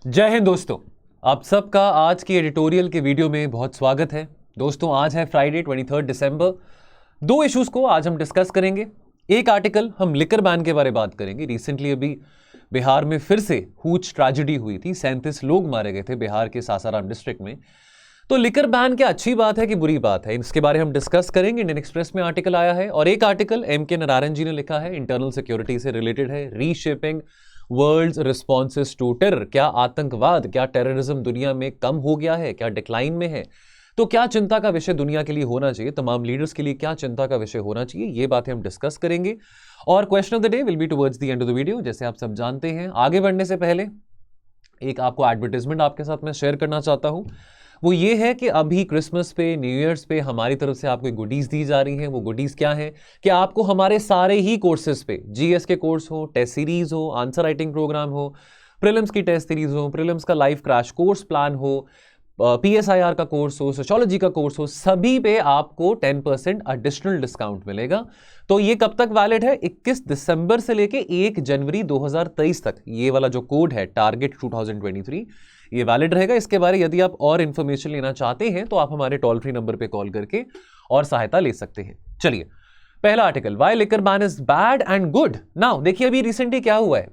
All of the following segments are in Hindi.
जय हिंद दोस्तों, आप सबका आज की एडिटोरियल के वीडियो में बहुत स्वागत है। दोस्तों, आज है फ्राइडे 23 दिसंबर। दो इश्यूज को आज हम डिस्कस करेंगे। एक आर्टिकल हम लिकर बैन के बारे में बात करेंगे। रिसेंटली अभी बिहार में फिर से हुच ट्रेजेडी हुई थी, 37 लोग मारे गए थे बिहार के सासाराम डिस्ट्रिक्ट में। तो लिकर बैन क्या अच्छी बात है कि बुरी बात है, इसके बारे में हम डिस्कस करेंगे। इंडियन एक्सप्रेस में आर्टिकल आया है और एक आर्टिकल एम.के. नारायण जी ने लिखा है, इंटरनल सिक्योरिटी से रिलेटेड है। Reshaping world's responses to terror. क्या आतंकवाद, क्या टेररिज्म दुनिया में कम हो गया है, क्या डिक्लाइन में है? तो क्या चिंता का विषय दुनिया के लिए होना चाहिए, तमाम लीडर्स के लिए क्या चिंता का विषय होना चाहिए, ये बातें हम डिस्कस करेंगे। और question of the day will be towards the end of the video. जैसे आप सब जानते हैं, आगे बढ़ने से पहले एक आपको एडवर्टाइजमेंट आपके साथ मैं शेयर करना चाहता हूं। वो ये है कि अभी क्रिसमस पे, न्यू ईयर्स पे हमारी तरफ से आपको गुडीज दी जा रही हैं। वो गुडीज क्या है कि आपको हमारे सारे ही कोर्सेज पे, जीएस के कोर्स हो, टेस्ट सीरीज हो, आंसर राइटिंग प्रोग्राम हो, प्रीलिम्स की टेस्ट सीरीज हो, प्रीलिम्स का लाइव क्रैश कोर्स प्लान हो, पीएसआईआर का कोर्स हो, सोशियोलॉजी का कोर्स हो, सभी पे आपको 10% एडिशनल डिस्काउंट मिलेगा। तो ये कब तक वैलिड है? 21 दिसंबर से लेके 1 जनवरी 2023 तक ये वाला जो कोड है, टारगेट 2023, ये वैलिड रहेगा। इसके बारे यदि आप और इंफॉर्मेशन लेना चाहते हैं तो आप हमारे टोल फ्री नंबर पे कॉल करके और सहायता ले सकते हैं। चलिए, पहला article, why liquor ban is bad and good. Now देखिए, अभी रिसेंटली क्या हुआ है,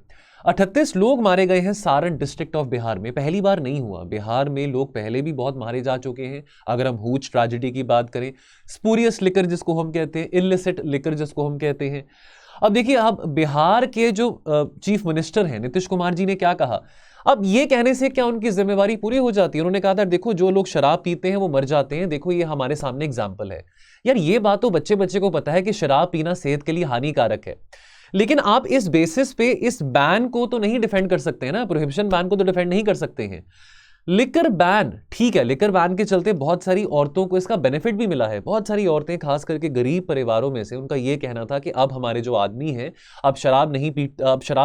38 लोग मारे गए हैं सारण डिस्ट्रिक्ट ऑफ बिहार में। पहली बार नहीं हुआ, बिहार में लोग पहले भी बहुत मारे जा चुके हैं। अगर हम हुच ट्रेजेडी की बात करें, स्पूरियस लिकर जिसको हम कहते हैं, इलिसिट लिकर जिसको हम कहते हैं। अब देखिए, अब बिहार के जो चीफ मिनिस्टर हैं नीतीश कुमार जी ने क्या कहा। अब ये कहने से क्या उनकी जिम्मेवारी पूरी हो जाती है? उन्होंने कहा था देखो, जो लोग शराब पीते हैं वो मर जाते हैं, देखो ये हमारे सामने एग्जाम्पल है। यार, ये बात तो बच्चे बच्चे को पता है कि शराब पीना सेहत के लिए हानिकारक है, लेकिन आप इस बेसिस पे इस बैन को तो नहीं डिफेंड कर सकते हैं ना, प्रोहिबिशन बैन को तो डिफेंड नहीं कर सकते हैं। लिकर बैन ठीक है, लिकर बैन के चलते बहुत सारी औरतों को इसका बेनिफिट भी मिला है। बहुत सारी औरतें, खास करके गरीब परिवारों में से, उनका यह कहना था कि अब हमारे जो आदमी हैं अब शराब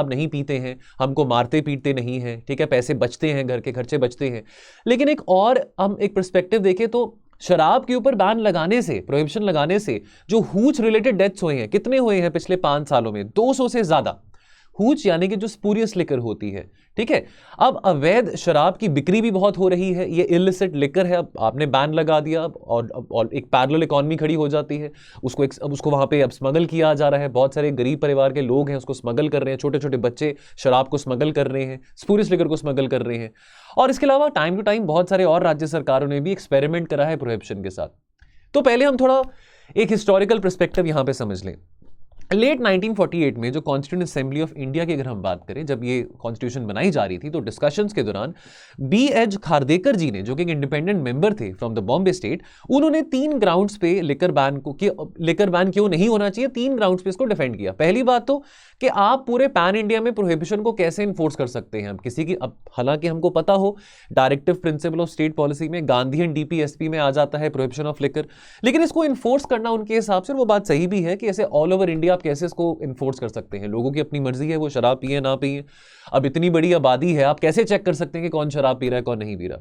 नहीं पीते हैं, हमको मारते पीटते नहीं हैं, ठीक है, पैसे बचते हैं, घर के खर्चे बचते हैं। लेकिन एक और हम एक पर्सपेक्टिव देखें तो शराब के ऊपर बैन लगाने से, प्रोहिबिशन लगाने से जो हुच रिलेटेड डेथ्स हुए हैं, कितने हुए हैं पिछले 5 सालों में? 200 से ज्यादा। हुच यानी कि जो स्पूरियस लिकर होती है, ठीक है। अब अवैध शराब की बिक्री भी बहुत हो रही है, ये इलिसिट लिकर है। अब आपने बैन लगा दिया और एक पैरेलल इकोनॉमी खड़ी हो जाती है। उसको वहां पे अब स्मगल किया जा रहा है। बहुत सारे गरीब परिवार के लोग हैं उसको स्मगल कर रहे हैं, छोटे छोटे बच्चे शराब को स्मगल कर रहे हैं, स्पूरियस लिकर को स्मगल कर रहे हैं। और इसके अलावा टाइम टू टाइम बहुत सारे और राज्य सरकारों ने भी एक्सपेरिमेंट करा है प्रोहिबिशन के साथ। तो पहले हम थोड़ा एक हिस्टोरिकल पर्सपेक्टिव यहां पे समझ लें। लेट 1948 में जो कॉन्स्टिट्यूंट असेंबली ऑफ इंडिया की अगर हम बात करें, जब ये कॉन्स्टिट्यूशन बनाई जा रही थी, तो डिस्कशंस के दौरान B.H. खारदेकर जी ने, जो कि एक इंडिपेंडेंट मेंबर थे फ्रॉम द बॉम्बे स्टेट, उन्होंने 3 ग्राउंड्स पे लिकर बैन क्यों नहीं होना चाहिए, 3 ग्राउंड्स पे इसको डिफेंड किया। पहली बात तो कि आप पूरे पैन इंडिया में प्रोहिबिशन को कैसे इन्फोर्स कर सकते हैं। अब किसी की, अब हालांकि हमको पता हो directive principle of state policy में गांधीयन DPSP में आ जाता है प्रोहिबिशन ऑफ लिकर, लेकिन इसको इन्फोर्स करना उनके हिसाब से, वो बात सही भी है कि ऐसे ऑल ओवर इंडिया आप कैसे इसको इन्फोर्स कर सकते हैं। लोगों की अपनी मर्जी है, वो शराब पिए ना पिए। अब इतनी बड़ी आबादी है, आप कैसे चेक कर सकते हैं कि कौन शराब पी रहा है कौन नहीं पी रहा।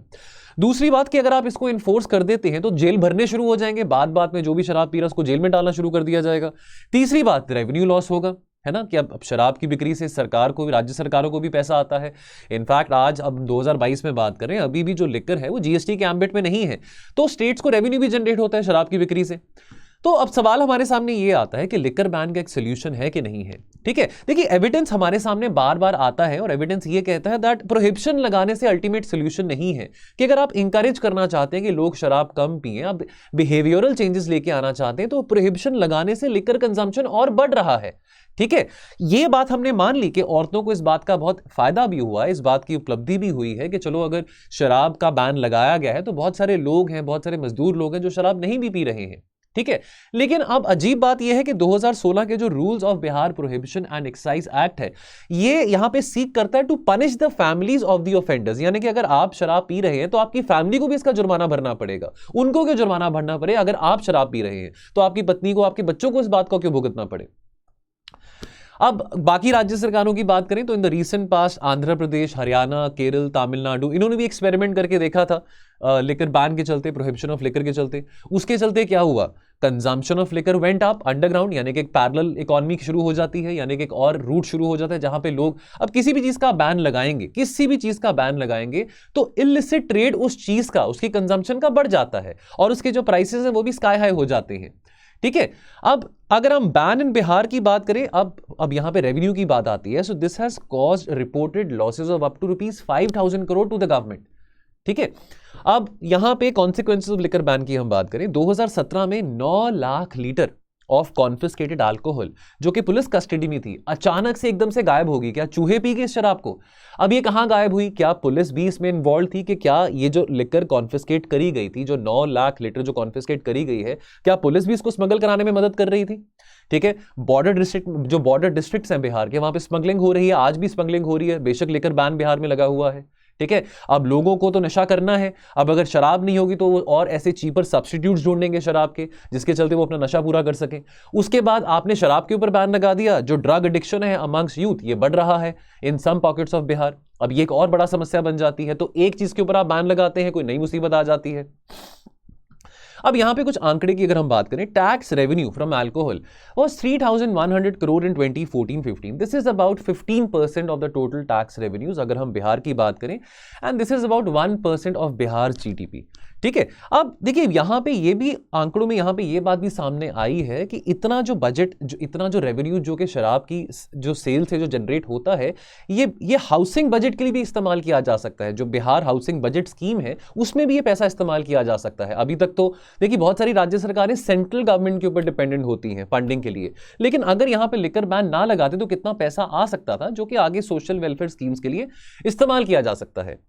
दूसरी बात कि अगर आप इसको इन्फोर्स कर देते हैं तो जेल भरने शुरू हो जाएंगे, बात में जो भी शराब पी रहा है उसको जेल में डालना शुरू कर दिया जाएगा। तीसरी बात, रेवेन्यू लॉस होगा, है ना, कि अब शराब की बिक्री से सरकार को, राज्य सरकारों को भी पैसा आता है। इनफैक्ट आज अब 2022 में बात करें, अभी भी जो लिकर है वो जीएसटी के एम्बिट में नहीं है, तो स्टेट्स को रेवेन्यू भी जनरेट होता है शराब की बिक्री से। तो अब सवाल हमारे सामने ये आता है कि लिकर बैन का एक सोल्यूशन है कि नहीं है, ठीक है। देखिए, एविडेंस हमारे सामने बार बार आता है और एविडेंस ये कहता है दैट प्रोहिबिशन लगाने से अल्टीमेट सोल्यूशन नहीं है। कि अगर आप इंकरेज करना चाहते हैं कि लोग शराब कम पिए, आप बिहेवियरल चेंजेस लेके आना चाहते हैं, तो प्रोहिबिशन लगाने से लिकर कंजम्पशन और बढ़ रहा है, ठीक है। ये बात हमने मान ली कि औरतों को इस बात का बहुत फायदा भी हुआ है, इस बात की उपलब्धि भी हुई है कि चलो अगर शराब का बैन लगाया गया है तो बहुत सारे लोग हैं, बहुत सारे मजदूर लोग हैं जो शराब नहीं भी पी रहे हैं, ठीक है। लेकिन अब अजीब बात यह है कि 2016 के जो rules of Bihar prohibition and excise act है, ये यहां पे सीक करता है to punish the families of the offenders. यानी कि अगर आप शराब पी रहे हैं तो आपकी फैमिली को भी इसका जुर्माना भरना पड़ेगा। उनको क्यों जुर्माना भरना पड़े? अगर आप शराब पी रहे हैं तो आपकी पत्नी को, आपके बच्चों को इस बात को क्यों भुगतना पड़े? अब बाकी राज्य सरकारों की बात करें तो in the recent past Andhra Pradesh, Haryana, Kerala, Tamil Nadu, इन्होंने भी एक्सपेरिमेंट करके देखा था। लिकर बैन के चलते, प्रोहिबिशन ऑफ लिकर के चलते, उसके चलते क्या हुआ, consumption of liquor went up underground, यानी कि एक पैरेलल इकोनॉमी शुरू हो जाती है, यानी कि एक और रूट शुरू हो जाता है जहां पे लोग अब किसी भी चीज का बैन लगाएंगे, किसी भी चीज का बैन लगाएंगे तो इलिसिट ट्रेड उस चीज का, उसकी कंजम्पशन का बढ़ जाता है और उसके जो प्राइसेस हैं वो भी स्काई हाई हो जाते हैं। ठीक है, अब अगर हम बैन इन बिहार की बात करें, अब यहां पे रेवेन्यू की बात आती है। So this has caused reported losses of up to ₹5,000 crore to the government. ठीक है, अब यहां पे कॉन्सिक्वेंसेस ऑफ लिकर बैन की हम बात करें, 2017 में 9 lakh litre of confiscated alcohol जो कि पुलिस कस्टडी में थी, अचानक से एकदम से गायब होगी। क्या चूहे पी गए इस शराब को? अब ये कहां गायब हुई? क्या पुलिस भी इसमें इन्वॉल्व थी? कि क्या ये जो लिकर कॉन्फिस्केट करी गई थी, जो 9 लाख लीटर जो कॉन्फिस्केट करी गई है, क्या पुलिस भी इसको स्मगल कराने में मदद कर रही थी? ठीक है, बॉर्डर डिस्ट्रिक्ट्स हैं बिहार के, वहां पे स्मगलिंग हो रही है, आज भी स्मगलिंग हो रही है, बेशक लिकर बैन बिहार में लगा हुआ है। ठीक है, अब लोगों को तो नशा करना है, अब अगर शराब नहीं होगी तो वो और ऐसे चीपर सब्स्टिट्यूट्स ढूंढेंगे शराब के, जिसके चलते वो अपना नशा पूरा कर सके। उसके बाद आपने शराब के ऊपर बैन लगा दिया, जो ड्रग एडिक्शन है अमंग्स यूथ ये बढ़ रहा है इन सम पॉकेट्स ऑफ बिहार। अब ये एक और बड़ा समस्या बन जाती है, तो एक चीज के ऊपर आप बैन लगाते हैं, कोई नई मुसीबत आ जाती है। अब यहां पे कुछ आंकड़े की अगर हम बात करें, tax revenue from alcohol was 3,100 crore in 2014-15। This is about 15% of the total tax revenues अगर हम बिहार की बात करें, and this is about 1% of Bihar GDP. ठीक है, अब देखिए यहां पे ये भी आंकड़ों में यहां पे ये बात भी सामने आई है कि इतना जो बजट, इतना जो रेवेन्यू जो कि शराब की जो सेल से जो जनरेट होता है, ये हाउसिंग बजट के लिए भी इस्तेमाल किया जा सकता है। जो बिहार हाउसिंग बजट स्कीम है उसमें भी ये पैसा इस्तेमाल किया जा सकता है। अभी तक तो देखिए बहुत सारी राज्य सरकारें सेंट्रल गवर्नमेंट के ऊपर डिपेंडेंट होती हैं फंडिंग के लिए, लेकिन अगर यहां पे लिकर बैन ना लगाते तो कितना पैसा आ सकता था जो कि आगे सोशल वेलफेयर स्कीम्स के लिए इस्तेमाल किया जा सकता है।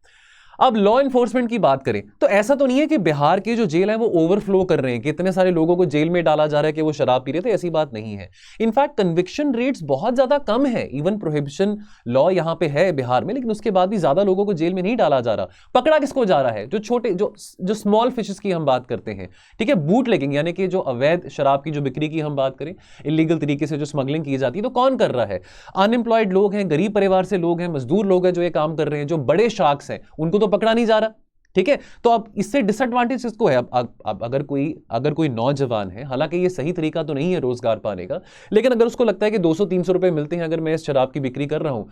अब लॉ एनफोर्समेंट की बात करें तो ऐसा तो नहीं है कि बिहार के जो जेल है वो ओवरफ्लो कर रहे हैं, कि इतने सारे लोगों को जेल में डाला जा रहा है कि वो शराब पी रहे थे, ऐसी बात नहीं है। इनफैक्ट कन्विक्शन रेट्स बहुत ज्यादा कम है, इवन प्रोहिबिशन लॉ यहां पे है बिहार में, लेकिन उसके बाद भी ज्यादा लोगों को जेल में नहीं डाला जा रहा। पकड़ा किसको जा रहा है? जो छोटे जो स्मॉल फिशेस की हम बात करते हैं, ठीक है, बूट लेगिंग यानी कि जो अवैध शराब की जो बिक्री की हम बात करें, इलीगल तरीके से जो स्मगलिंग की जाती है, तो कौन कर रहा है? अनएम्प्लॉयड लोग हैं, गरीब परिवार से लोग हैं, मजदूर लोग हैं जो ये काम कर रहे हैं। जो बड़े शार्क्स हैं उनको तो पकड़ा नहीं जा रहा। ठीक है, तो अब इससे डिसएडवांटेज किसको है? अब अगर कोई नौजवान है, हालांकि ये सही तरीका तो नहीं है रोजगार पाने का, लेकिन अगर उसको लगता है कि 200-300 रुपए मिलते हैं अगर मैं इस शराब की बिक्री कर रहा हूं,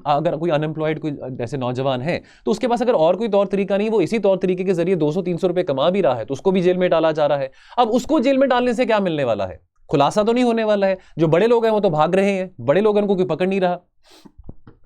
अगर कोई अनएम्प्लॉयड कोई जैसे नौजवान है तो उसके पास अगर और कोई तौर तरीका नहीं, वो इसी तौर तरीके के जरिए 200-300 रुपए कमा भी रहा है, तो उसको भी जेल में डाला जा रहा है। अब उसको जेल में डालने से क्या मिलने वाला है? खुलासा तो नहीं होने वाला है। जो बड़े लोग हैं वो तो भाग रहे हैं, बड़े लोगों को कोई पकड़ नहीं रहा।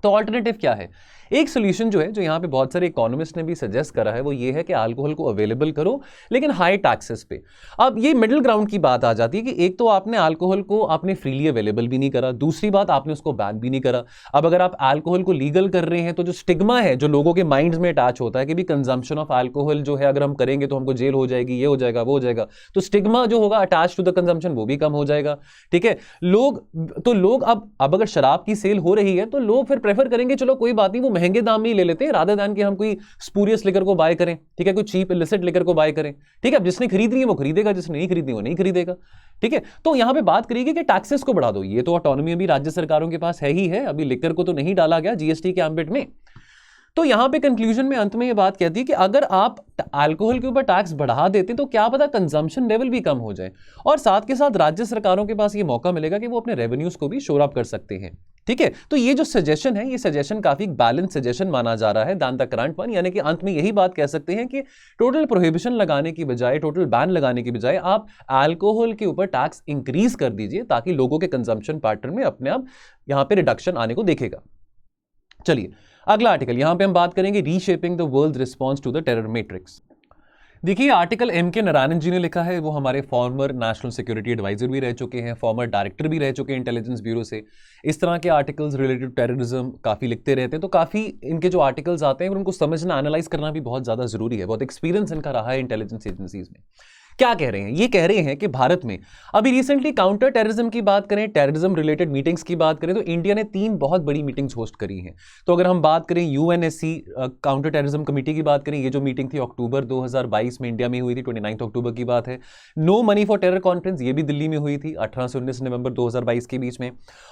तो ऑल्टरनेटिव क्या है? एक सोल्यूशन जो है, जो यहां पे बहुत सारे इकोनॉमिस्ट ने भी सजेस्ट करा है, वो ये है कि अल्कोहल को अवेलेबल करो लेकिन हाई टैक्सेस पे। अब ये मिडिल ग्राउंड की बात आ जाती है कि एक तो आपने अल्कोहल को आपने फ्रीली अवेलेबल भी नहीं करा, दूसरी बात आपने उसको बैन भी नहीं करा। अब अगर आप अल्कोहल को लीगल कर रहे हैं तो जो स्टिग्मा है जो लोगों के माइंड्स में अटैच होता है कि भी कंजम्पशन ऑफ अल्कोहल जो है अगर हम करेंगे तो हमको जेल हो जाएगी, ये हो जाएगा, वो हो जाएगा, तो स्टिग्मा जो होगा अटैच टू द कंजम्पशन वो भी कम हो जाएगा। ठीक है, लोग अब अगर शराब की सेल हो रही है तो लोग फिर प्रेफर करेंगे चलो कोई बात नहीं, वो महंगे दाम में ही ले लेते हैं रादर दैन कि हम कोई स्पूरियस लिकर को बाय करें। ठीक है, कोई चीप इलिसिट लिकर को बाय करें। ठीक है, अब जिसने खरीदनी है वो खरीदेगा, जिसने नहीं खरीदनी वो नहीं खरीदेगा। ठीक है, तो यहां पे बात करिए कि टैक्सेस को बढ़ा दो। ये तो ऑटोनॉमी अभी राज्य सरकारों के पास है ही है, अभी लिकर को तो नहीं डाला गया जीएसटी के एम्बिट में। तो यहां पे कंक्लूजन में अंत में ये बात कहती है कि अगर आप अल्कोहल के ऊपर टैक्स बढ़ा देते तो क्या पता कंजम्पशन लेवल भी कम हो जाए, और साथ के साथ राज्य सरकारों के पास ये मौका मिलेगा कि वो अपने रेवेन्यूज को भी शोर अप कर सकते हैं। ठीक है, तो ये जो सजेशन है, ये सजेशन काफी बैलेंस सजेशन माना जा रहा है दैन द करंट वन, यानी कि अंत में यही बात कह सकते हैं कि टोटल प्रोहिबिशन लगाने की बजाय, टोटल बैन लगाने की बजाय आप अल्कोहल के ऊपर टैक्स इंक्रीज कर दीजिए ताकि लोगों के कंजम्पशन पैटर्न में अपने आप यहां पे रिडक्शन आने को देखेगा। चलिए अगला आर्टिकल, यहां पे हम बात करेंगे reshaping the world response to the terror matrix. देखिए आर्टिकल M.K. नारायणन जी ने लिखा है, वो हमारे फॉर्मर नेशनल सिक्योरिटी एडवाइजर भी रह चुके हैं, फॉर्मर डायरेक्टर भी रह चुके हैं इंटेलिजेंस ब्यूरो से। इस तरह के आर्टिकल्स रिलेटेड टेररिज्म काफ़ी लिखते रहते हैं, तो काफ़ी इनके जो आर्टिकल्स आते हैं उनको समझना, एनालाइज करना भी बहुत ज़्यादा ज़रूरी है। बहुत एक्सपीरियंस इनका रहा है इंटेलिजेंस एजेंसीज में। क्या कह रहे हैं? ये कह रहे हैं कि भारत में अभी रिसेंटली काउंटर टेररिज्म की बात करें, टेररिज्म रिलेटेड मीटिंग्स की बात करें, तो इंडिया ने 3 बहुत बड़ी मीटिंग्स होस्ट करी हैं। तो अगर हम बात करें UNSC काउंटर टेररिज्म कमेटी की बात करें, ये जो मीटिंग थी अक्टूबर 2022 में इंडिया में हुई थी, 29 अक्टूबर की बात है। No money for terror conference, ये भी दिल्ली में हुई थी 18 से 19 नवंबर 2022 के बीच में।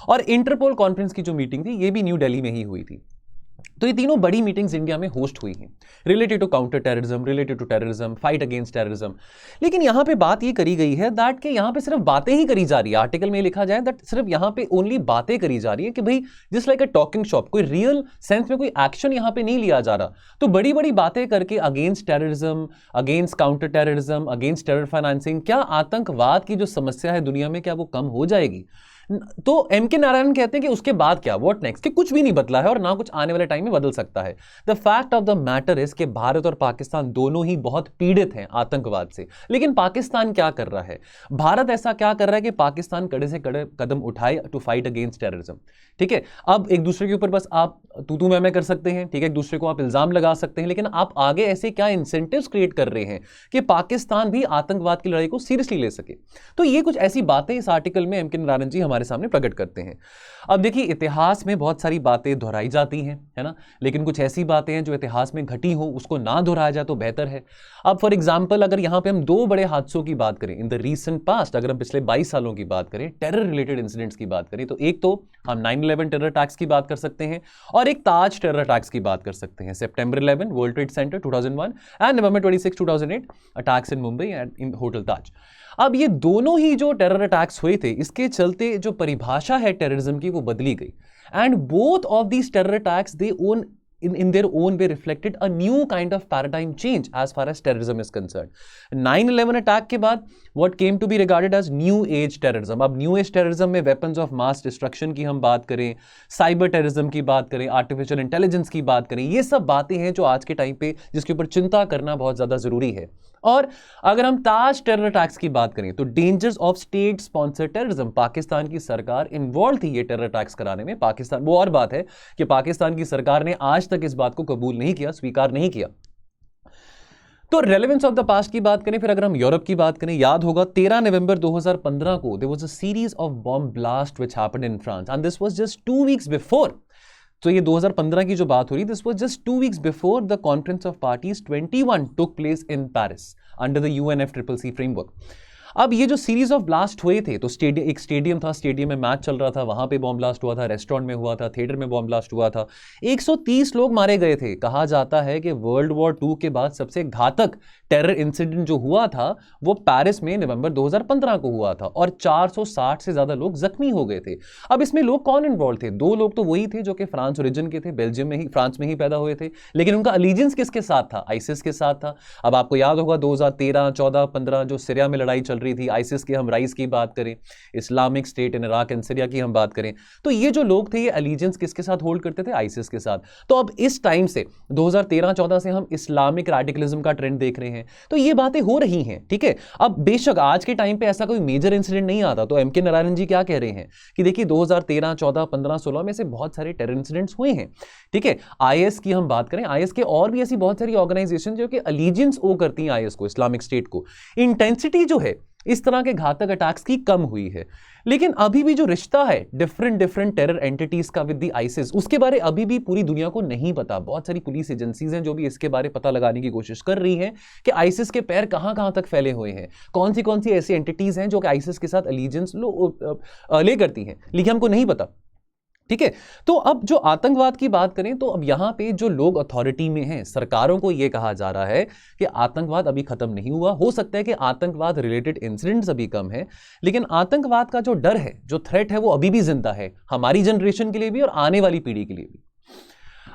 और इंटरपोल कॉन्फ्रेंस की जो मीटिंग थी ये भी न्यू दिल्ली में ही हुई थी। तो ये तीनों बड़ी मीटिंग्स इंडिया में होस्ट हुई हैं related to counter terrorism, related to terrorism, fight against terrorism. लेकिन यहाँ पे बात ये करी गई है दैट कि यहाँ पे सिर्फ बातें ही करी जा रही है। आर्टिकल में लिखा जाए दैट सिर्फ यहाँ पे ओनली बातें करी जा रही है कि भाई just like a talking shop, कोई रियल सेंस में कोई एक्शन यहाँ पे नहीं लिया जा रहा। तो बड़ी बड़ी बातें करके against terrorism, against counter terrorism, against terror financing, क्या आतंकवाद की जो समस्या है दुनिया में क्या वो कम हो जाएगी? तो एम के नारायण कहते हैं कि उसके बाद क्या, व्हाट नेक्स्ट, कि कुछ भी नहीं बदला है और ना कुछ आने वाले टाइम में बदल सकता है। The fact of the matter is कि भारत और पाकिस्तान दोनों ही बहुत पीड़ित हैं आतंकवाद से। लेकिन पाकिस्तान क्या कर रहा है, भारत ऐसा क्या कर रहा है कि पाकिस्तान कड़े से कड़े कदम उठाए टू फाइट अगेंस्ट टेररिज्म। ठीक है, अब एक दूसरे के ऊपर बस आप तू मैं कर सकते हैं, ठीक है, एक दूसरे को आप इल्जाम लगा सकते हैं, लेकिन आप आगे ऐसे क्या इंसेंटिव्स क्रिएट कर रहे हैं कि पाकिस्तान भी आतंकवाद की लड़ाई को सीरियसली ले सके? तो ये कुछ ऐसी बातें इस आर्टिकल में एम के नारायण जी हमारे सामने प्रकट करते हैं। अब देखिए, इतिहास में बहुत सारी बातें दोहराई जाती हैं, है ना, लेकिन कुछ ऐसी बातें हैं जो इतिहास में घटी हो उसको ना दोहराया जाए तो बेहतर है। अब फॉर एग्जांपल अगर यहां पे हम दो बड़े हादसों की बात करें इन द रीसेंट पास्ट, अगर हम पिछले 22 सालों की बात करें, टेरर रिलेटेड इंसिडेंट्स की बात करें, तो एक तो हम 9/11 टेरर अटैक्स की बात कर सकते हैं और एक ताज टेरर अटैक्स की बात कर सकते हैं। September 11 world trade centre 2001 and November 26 2008 attacks in Mumbai and in hotel Taj. अब ये दोनों ही जो टेरर अटैक्स हुए थे, इसके चलते जो परिभाषा है टेररिज्म की वो बदली गई। And both of these terror attacks they own in their own way reflected a new kind of paradigm change as far as terrorism is concerned. 9/11 attack के बाद what came to be regarded as new age terrorism, अब new age terrorism में weapons of mass destruction की हम बात करें, साइबर टेररिज्म की बात करें, आर्टिफिशियल इंटेलिजेंस की बात करें, ये सब बातें हैं जो आज के टाइम पे जिसके ऊपर चिंता करना बहुत ज्यादा जरूरी है। और अगर हम ताज टेरर अटैक्स की बात करें तो dangers of state sponsored terrorism, Pakistan की सरकार इन्वॉल्व थी ये टेरर अटैक्स कराने में। पाकिस्तान, वो और बात है कि पाकिस्तान की सरकार ने आज तक इस बात को कबूल नहीं किया, स्वीकार नहीं किया। तो रेलेवेंस ऑफ द पास्ट की बात करें, फिर अगर हम यूरोप की बात करें, याद होगा 13 नवंबर 2015 को there was a series of bomb blast which happened in France and this was just 2 weeks before. तो ये 2015 की जो बात हो रही, this was just 2 weeks before the conference of parties 21 took place in Paris under the UNFCCC framework. अब ये जो सीरीज ऑफ ब्लास्ट हुए थे, तो एक स्टेडियम था, स्टेडियम में मैच चल रहा था, वहां पे बॉम्ब ब्लास्ट हुआ था, रेस्टोरेंट में हुआ था, थिएटर में बॉम्ब ब्लास्ट हुआ था, 130 लोग मारे गए थे। कहा जाता है कि वर्ल्ड वॉर 2 के बाद सबसे घातक टेरर इंसिडेंट जो हुआ था वो पेरिस में नवंबर 2015 को हुआ था और 460 से ज्यादा लोग जख्मी हो गए थे। अब इसमें लोग कौन इन्वॉल्व थे? 2 लोग तो वही थे जो कि फ्रांस ओरिजिन के थे, बेल्जियम में ही, फ्रांस में ही पैदा हुए थे, लेकिन उनका अलीजेंस किसके साथ था? आइसिस के साथ था। अब आपको याद होगा 2013, 14, 15 जो सीरिया में लड़ाई चल रही थी, आइसिस के हम राइज की बात करें, Islamic state in Iraq and Syria की हम बात करें, तो ये जो लोग थे ये अलीजेंस किसके साथ होल्ड करते थे? आइसिस के साथ। तो अब इस टाइम से 2013-14 से हम इस्लामिक रेडिकलिज्म का ट्रेंड देख रहे हैं, तो ये बातें हो रही हैं, ठीक है। अब बेशक आज के टाइम पे ऐसा कोई मेजर इंसिडेंट नहीं आता, तो एम के नारायण जी क्या कह रहे हैं कि देखिए 2013, 14, 15, 16 में से बहुत सारे टेरर इंसिडेंट्स हुए हैं, ठीक है। आईएस की हम बात करें, आईएस के और भी ऐसी बहुत सारी ऑर्गेनाइजेशन जो कि अलीजेंस ओ करती हैं आईएस को, इस्लामिक स्टेट को, इंटेंसिटी जो है इस तरह के घातक अटैक्स की कम हुई है। लेकिन अभी भी जो रिश्ता है डिफरेंट टेरर एंटिटीज का विद द आइसिस, उसके बारे अभी भी पूरी दुनिया को नहीं पता। बहुत सारी पुलिस एजेंसीज हैं जो भी इसके बारे पता लगाने की कोशिश कर रही हैं कि आइसिस के पैर कहां कहां तक फैले हुए हैं, कौन सी ऐसी एंटिटीज हैं जो कि आइसिस के साथ अलीजेंस ले करती हैं, लेकिन हमको नहीं पता, ठीक है। तो अब जो आतंकवाद की बात करें, तो अब यहां पे जो लोग अथॉरिटी में हैं, सरकारों को यह कहा जा रहा है कि आतंकवाद अभी खत्म नहीं हुआ। हो सकता है कि आतंकवाद रिलेटेड इंसिडेंट्स अभी कम है, लेकिन आतंकवाद का जो डर है, जो थ्रेट है, वो अभी भी जिंदा है, हमारी जनरेशन के लिए भी और आने वाली पीढ़ी के लिए भी।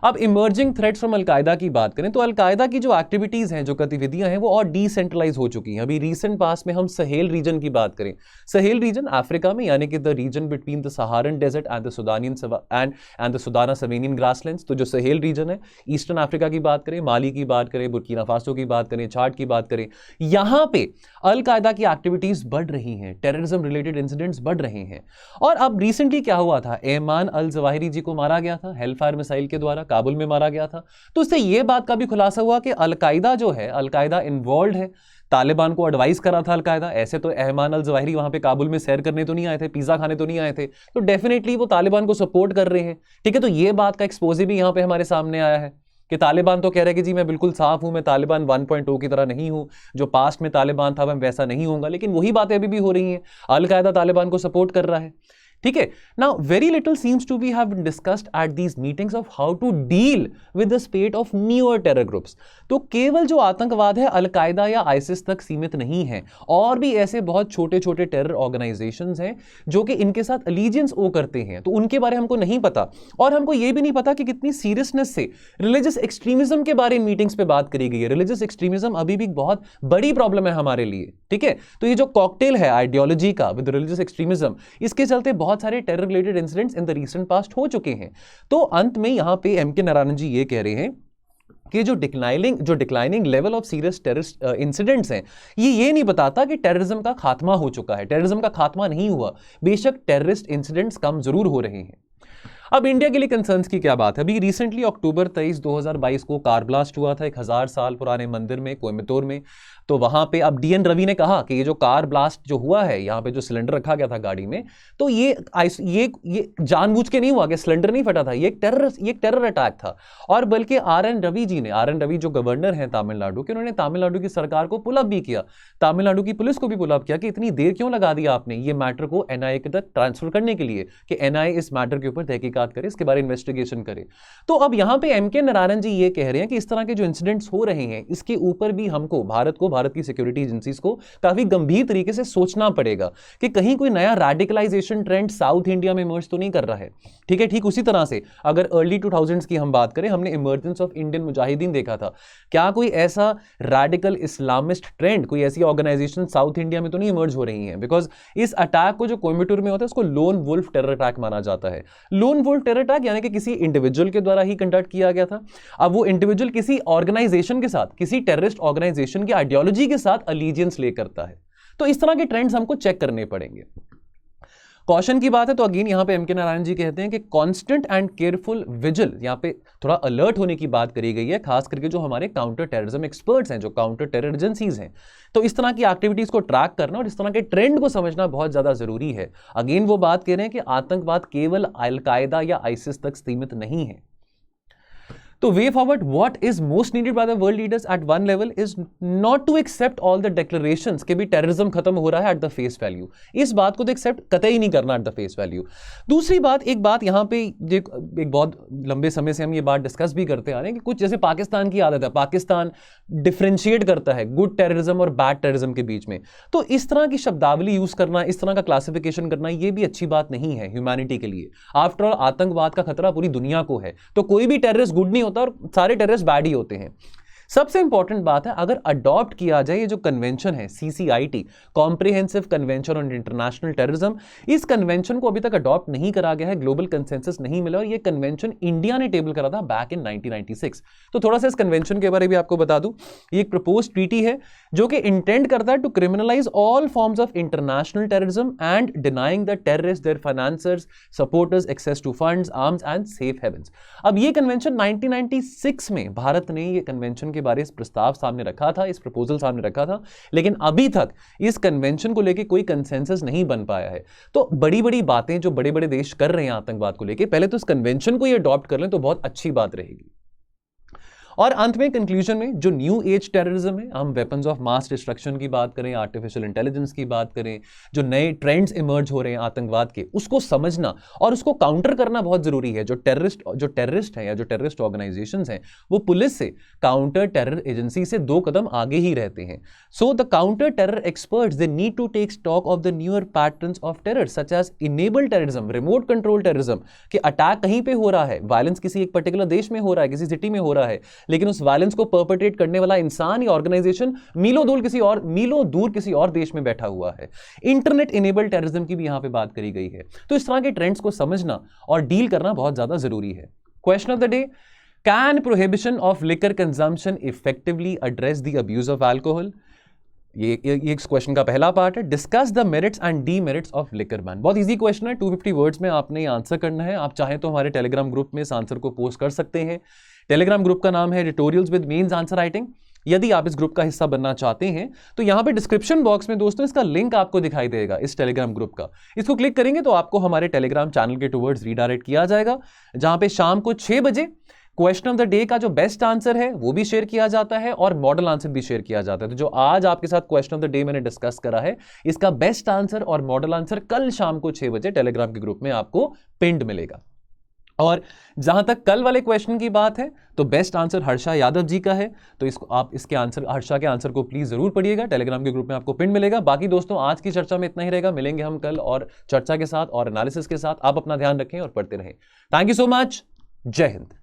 अब इमर्जिंग थ्रेट्स फ्रॉम अलकायदा की बात करें, तो अलकायदा की जो एक्टिविटीज हैं, जो गतिविधियां हैं, वो और डिसेंट्रलाइज हो चुकी हैं। अभी रीसेंट पास में हम सहेल रीजन की बात करें, सहेल रीजन अफ्रीका में, यानी कि the region between the Saharan desert and the Sudanian and the Sudano Savannian grasslands, तो जो सहेल रीजन है, ईस्टर्न अफ्रीका की बात करें, माली की बात करें, बुर्किना फासो की बात करें, चाड की बात करें, यहां पे अलकायदा की एक्टिविटीज बढ़ रही हैं, टेररिज्म रिलेटेड इंसिडेंट्स बढ़ रहे हैं। और अब रिसेंटली क्या हुआ था, एमान अल जवाहिरी जी को मारा गया था हेलफायर मिसाइल के द्वारा, काबुल में मारा गया था। तो इससे यह बात का भी खुलासा हुआ कि अलकायदा जो है, अलकायदा इन्वॉल्व है, तालिबान को एडवाइस करा था अलकायदा। ऐसे तो एहमान अल जवाहिरी वहां पे काबुल में सैर करने तो नहीं आए थे, पिज्जा खाने तो नहीं आए थे, तो डेफिनेटली वो तालिबान को सपोर्ट कर रहे हैं, ठीक है। तो ये बात का एक्सपोजे भी यहां पे हमारे सामने आया है कि तालिबान तो कह रहे हैं कि जी मैं बिल्कुल साफ हूं, मैं तालिबान 1.0 की तरह नहीं हूं, जो पास्ट में तालिबान था मैं वैसा नहीं होऊंगा, लेकिन वही बातें अभी भी हो रही हैं, अलकायदा तालिबान को सपोर्ट कर रहा है, ठीक है। Now very little seems to be have been discussed at these meetings of how to deal with the spate of newer terror groups. तो केवल जो आतंकवाद है अलकायदा या आईसिस तक सीमित नहीं है, और भी ऐसे बहुत छोटे छोटे टेरर ऑर्गेनाइजेशंस हैं जो कि इनके साथ अलीजियंस ओ करते हैं, तो उनके बारे हमको नहीं पता। और हमको यह भी नहीं पता कि कितनी सीरियसनेस से रिलीजियस एक्सट्रीमिज्म के बारे में मीटिंग्स पे बात करी गई है। रिलीजियस एक्सट्रीमिज्म अभी भी बहुत बड़ी प्रॉब्लम है हमारे लिए, ठीक है। तो ये जो कॉकटेल है आइडियोलॉजी का विद रिलीजियस एक्सट्रीमिज्म, इसके चलते बहुत सारे terror related incidents in the recent past हो चुके हैं। तो अंत में यहां पे एम.के. नारायण जी ये कह रहे हैं कि जो declining level of serious terrorist incidents हैं, ये नहीं बताता कि टेररिज्म का खात्मा हो चुका है। टेररिज्म का खात्मा नहीं हुआ, बेशक टेररिस्ट इंसिडेंट्स कम जरूर हो रहे हैं। अब इंडिया के लिए कंसर्न्स की क्या बात है? अभी रिसेंटली अक्टूबर 23, 2022 को कार ब्लास्ट हुआ था एक 1000 साल पुराने मंदिर में, कोयम्बतूर में। तो वहां पे अब डीएन रवि ने कहा कि ये जो कार ब्लास्ट जो हुआ है, यहाँ पे जो सिलेंडर रखा गया था गाड़ी में, तो ये जानबूझ के नहीं हुआ, कि सिलेंडर नहीं फटा था, ये एक टेरर अटैक था। और बल्कि आर.एन. रवि जो गवर्नर हैं तमिलनाडु के, उन्होंने तमिलनाडु की सरकार को पुल अप भी किया, तमिलनाडु की पुलिस को भी पुल अप किया कि इतनी देर क्यों लगा दिया आपने ये मैटर को एनआईए के तक ट्रांसफर करने के लिए, कि एनआईए इस मैटर के ऊपर तहकीकात करे, इसके बारे में इन्वेस्टिगेशन करे। तो अब यहां पे एम.के. नारायण जी ये कह रहे हैं कि इस तरह के जो इंसिडेंट्स हो रहे हैं, इसके ऊपर भी हमको भारत की सिक्योरिटी एजेंसीज को काफी गंभीर तरीके से सोचना पड़ेगा कि कहीं कोई नया रेडिकलाइजेशन ट्रेंड साउथ इंडिया में इमर्ज तो नहीं कर रहा है, ठीक है। ठीक उसी तरह से अगर अर्ली 2000s की हम बात करें, हमने इमर्जेंस ऑफ इंडियन मुजाहिदीन देखा था। क्या कोई ऐसा रेडिकल इस्लामिस्ट ट्रेंड, कोई ऐसी ऑर्गेनाइजेशन साउथ इंडिया में तो नहीं इमर्ज हो रही है? बिकॉज इस अटैक को जो कोयम्बटूर में होता है, उसको लोन वुल्फ टेरर अटैक माना जाता है। लोन वुल्फ टेरर अटैक यानी कि किसी इंडिविजुअल के द्वारा ही कंडक्ट किया गया था। अब वो इंडिविजुअल किसी ऑर्गेनाइजेशन के साथ, किसी टेररिस्ट ऑर्गेनाइजेशन की आइडियोलॉजी के साथ अलीजियंस ले करता है। तो इस तरह के ट्रेंड्स हमको चेक करने पड़ेंगे। कॉशन की बात है तो अगेन यहां पे एम.के. नारायण जी कहते हैं कि कांस्टेंट एंड केयरफुल विजिल, यहां पे थोड़ा अलर्ट होने की बात करी गई है, खास करके जो हमारे काउंटर टेररिज्म एक्सपर्ट्स हैं, जो काउंटर टेरर एजेंसीज हैं। तो इस तरह की एक्टिविटीज को ट्रैक करना और इस तरह के ट्रेंड को समझना बहुत ज्यादा जरूरी है। अगेन वो बात कह रहे हैं कि आतंकवाद केवल अलकायदा या आईसिस तक सीमित नहीं है। तो way forward what is most needed by the world leaders at one level is not to accept all the declarations कि भी टेररिज्म खत्म हो रहा है एट द फेस वैल्यू। इस बात को तो एक्सेप्ट कतई नहीं करना एट द फेस वैल्यू। दूसरी बात, एक बात यहां पे एक बहुत लंबे समय से हम ये बात डिस्कस भी करते आ रहे हैं कि कुछ जैसे पाकिस्तान की आदत है, पाकिस्तान डिफरेंशिएट करता है गुड टेररिज्म और बैड टेररिज्म के बीच में। तो इस तरह की शब्दावली यूज करना, इस तरह का क्लासिफिकेशन करना, ये भी अच्छी बात नहीं है ह्यूमैनिटी के लिए। आफ्टर ऑल आतंकवाद का खतरा पूरी दुनिया को है, तो कोई भी टेररिस्ट गुड नहीं होता और सारे टेररिस्ट बैड ही होते हैं। सबसे इंपॉर्टेंट बात है, अगर अडॉप्ट किया जाए ये जो कन्वेंशन है CCIT, comprehensive convention on international terrorism, इस कन्वेंशन को अभी तक अडॉप्ट नहीं करा गया है, ग्लोबल कंसेंसस नहीं मिला, और ये कन्वेंशन इंडिया ने टेबल करा था बैक इन 1996। तो थोड़ा सा इस कन्वेंशन के बारे में भी आपको बता दूं, ये एक प्रपोज्ड ट्रीटी है जो कि इंटेंड करता है to criminalise all forms of international terrorism and denying the terrorist their financiers, supporters access to funds, arms and safe havens. अब ये कन्वेंशन 1996 में भारत ने ये कन्वेंशन के बारे इस प्रस्ताव सामने रखा था, इस प्रपोजल सामने रखा था, लेकिन अभी तक इस कन्वेंशन को लेकर कोई कंसेंसस नहीं बन पाया है। तो बड़ी बड़ी बातें जो बड़े बड़े देश कर रहे हैं आतंकवाद को लेकर, पहले तो इस कन्वेंशन को ये अडॉप्ट कर लें तो बहुत अच्छी बात रहेगी। और अंत में कंक्लूजन में जो न्यू एज टेररिज्म है, हम वेपन्स ऑफ मास डिस्ट्रक्शन की बात करें, आर्टिफिशियल इंटेलिजेंस की बात करें, जो नए ट्रेंड्स इमर्ज हो रहे हैं आतंकवाद के, उसको समझना और उसको काउंटर करना बहुत जरूरी है। जो टेररिस्ट हैं या जो टेररिस्ट ऑर्गेनाइजेशंस हैं, वो पुलिस से, काउंटर टेरर एजेंसी से 2 कदम आगे ही रहते हैं। So the counter terror experts they need to take stock of the newer patterns of terror such as enable terrorism, remote control terrorism, कि अटैक कहीं पे हो रहा है, वायलेंस किसी एक पर्टिकुलर देश में हो रहा है, किसी सिटी में हो रहा है, लेकिन उस वायलेंस को परपेट्रेट करने वाला इंसान या ऑर्गेनाइजेशन मीलों दूर किसी और देश में बैठा हुआ है। इंटरनेट इनेबल टेररिज्म की भी यहां पे बात करी गई है। तो इस तरह के ट्रेंड्स को समझना और डील करना बहुत ज्यादा जरूरी है। Question of the day, can prohibition of liquor consumption effectively address the abuse of alcohol? ये इस क्वेश्चन का पहला पार्ट है। Discuss the merits and demerits of liquor ban. बहुत इजी क्वेश्चन है, 250 वर्ड्स में आपने आंसर करना है। आप चाहें तो हमारे टेलीग्राम ग्रुप में इस आंसर को पोस्ट कर सकते हैं। टेलीग्राम ग्रुप का नाम है editorials with mains answer writing. यदि आप इस ग्रुप का हिस्सा बनना चाहते हैं तो यहां पे डिस्क्रिप्शन बॉक्स में दोस्तों इसका लिंक आपको दिखाई देगा, इस टेलीग्राम ग्रुप का। इसको क्लिक करेंगे तो आपको हमारे टेलीग्राम चैनल के टुवर्ड्स रीडायरेक्ट किया जाएगा, जहां पे शाम को 6 बजे क्वेश्चन ऑफ द डे का जो बेस्ट आंसर है वो भी शेयर किया जाता है और मॉडल आंसर भी शेयर किया जाता है। तो जो आज आपके साथ क्वेश्चन ऑफ द डे मैंने डिस्कस करा है, इसका बेस्ट आंसर और मॉडल आंसर कल शाम को 6 बजे टेलीग्राम के ग्रुप में आपको पिंड मिलेगा। और जहां तक कल वाले क्वेश्चन की बात है, तो बेस्ट आंसर हर्षा यादव जी का है, तो इसको आप इसके आंसर, हर्षा के आंसर को प्लीज जरूर पढ़िएगा, टेलीग्राम के ग्रुप में आपको पिन मिलेगा। बाकी दोस्तों आज की चर्चा में इतना ही रहेगा, मिलेंगे हम कल और चर्चा के साथ और एनालिसिस के साथ। आप अपना ध्यान रखें और पढ़ते रहें। थैंक यू सो मच, जय हिंद।